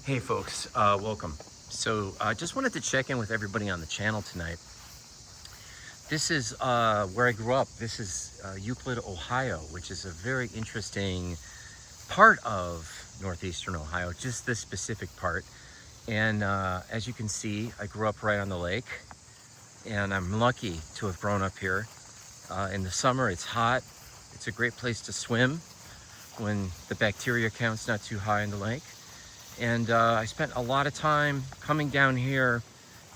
Hey folks, welcome. So I just wanted to check in with everybody on the channel tonight. This is where I grew up. This is Euclid, Ohio, which is a very interesting part of northeastern Ohio, just this specific part. And as you can see, I grew up right on the lake, and I'm lucky to have grown up here. In the summer, it's hot. It's a great place to swim when the bacteria count's not too high in the lake. And I spent a lot of time coming down here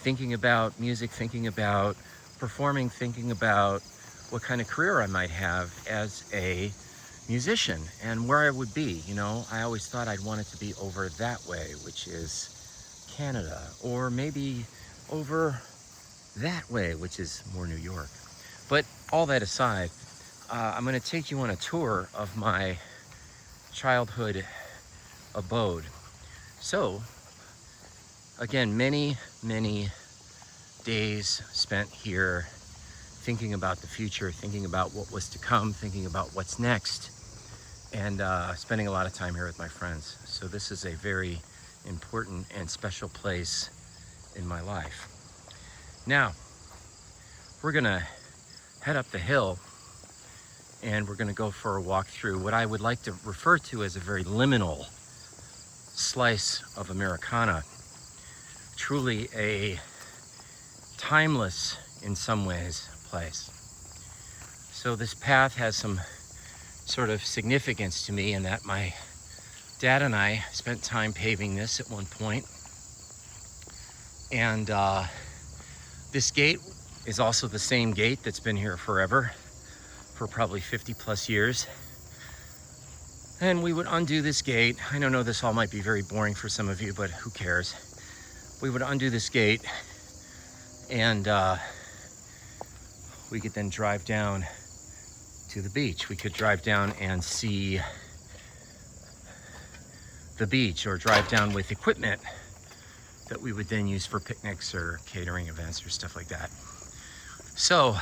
thinking about music, thinking about performing, thinking about what kind of career I might have as a musician and where I would be. You know, I always thought I'd want it to be over that way, which is Canada, or maybe over that way, which is more New York. But all that aside, I'm going to take you on a tour of my childhood abode. So, again, many days spent here thinking about the future, thinking about what was to come, thinking about what's next, and spending a lot of time here with my friends. So this is a very important and special place in my life. Now, we're gonna head up the hill and we're gonna go for a walk through what I would like to refer to as a very liminal slice of Americana, truly a timeless, in some ways, place. So this path has some sort of significance to me in that my dad and I spent time paving this at one point. And this gate is also the same gate that's been here forever, for probably 50 plus years. And we would undo this gate. I know this all might be very boring for some of you, but who cares? We would undo this gate and we could then drive down to the beach. We could drive down and see the beach, or drive down with equipment that we would then use for picnics or catering events or stuff like that. So,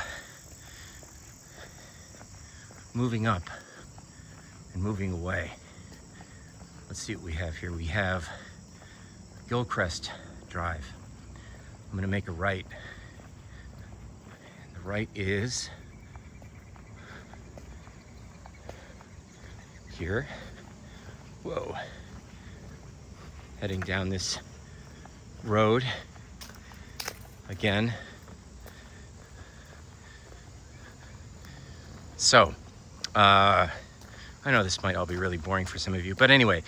moving up and moving away. Let's see what we have here. We have Gilchrist Drive. I'm gonna make a right. And the right is here. Whoa. Heading down this road again. So, I know this might all be really boring for some of you, but anyway,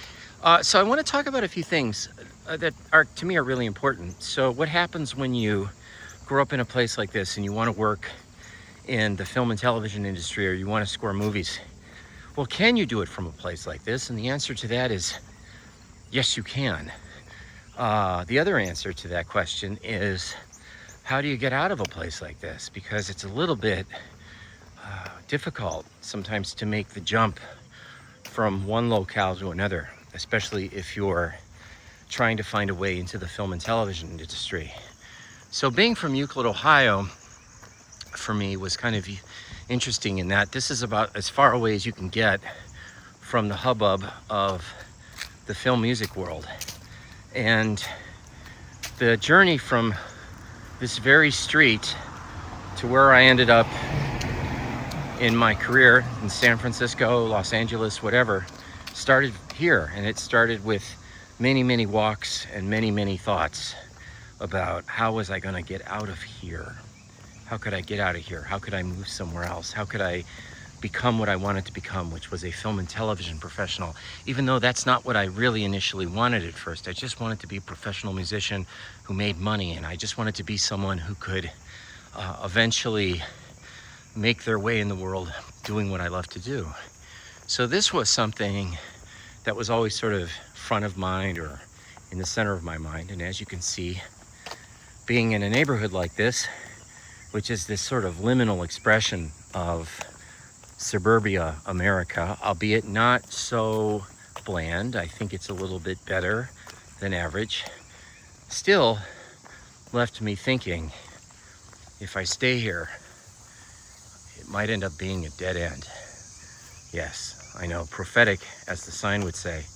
so I want to talk about a few things that are, to me, are really important. So what happens when you grow up in a place like this and you want to work in the film and television industry, or you want to score movies? Well, can you do it from a place like this? And the answer to that is yes, you can. The other answer to that question is, how do you get out of a place like this? Because it's a little bit difficult sometimes to make the jump from one locale to another, especially if you're trying to find a way into the film and television industry. So being from Euclid, Ohio, for me was kind of interesting in that this is about as far away as you can get from the hubbub of the film music world. And the journey from this very street to where I ended up in my career in San Francisco, Los Angeles, whatever, started here. And it started with many walks and many thoughts about how was I gonna get out of here? How could I get out of here? How could I move somewhere else? How could I become what I wanted to become, which was a film and television professional? Even though that's not what I really initially wanted at first. I just wanted to be a professional musician who made money, and I just wanted to be someone who could eventually make their way in the world doing what I love to do. So this was something that was always sort of front of mind, or in the center of my mind. And as you can see, being in a neighborhood like this, which is this sort of liminal expression of suburbia America, albeit not so bland, I think it's a little bit better than average, still left me thinking, if I stay here, it might end up being a dead end. Yes, I know, prophetic, as the sign would say.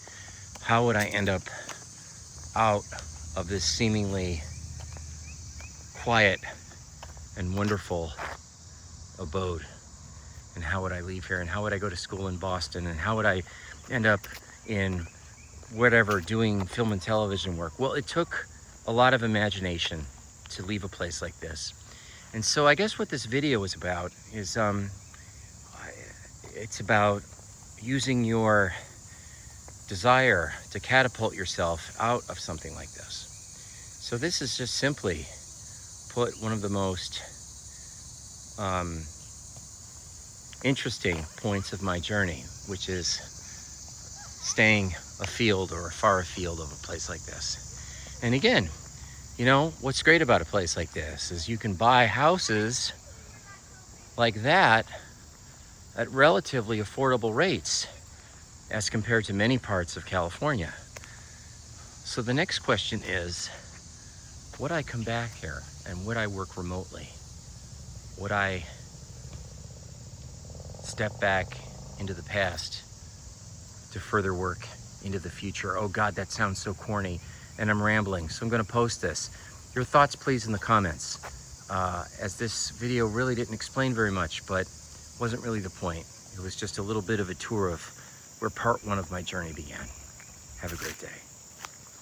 How would I end up out of this seemingly quiet and wonderful abode? And how would I leave here? And how would I go to school in Boston? And how would I end up in whatever, doing film and television work? Well, it took a lot of imagination to leave a place like this. And so I guess what this video is about is it's about using your desire to catapult yourself out of something like this. So this is just simply put one of the most interesting points of my journey, which is staying afield or far afield of a place like this. And again, you know, what's great about a place like this is you can buy houses like that at relatively affordable rates as compared to many parts of California. So the next question is, would I come back here and would I work remotely? Would I step back into the past to further work into the future? Oh God, that sounds so corny and I'm rambling, so I'm gonna post this. Your thoughts please in the comments, as this video really didn't explain very much, but wasn't really the point. It was just a little bit of a tour of where part one of my journey began. Have a great day.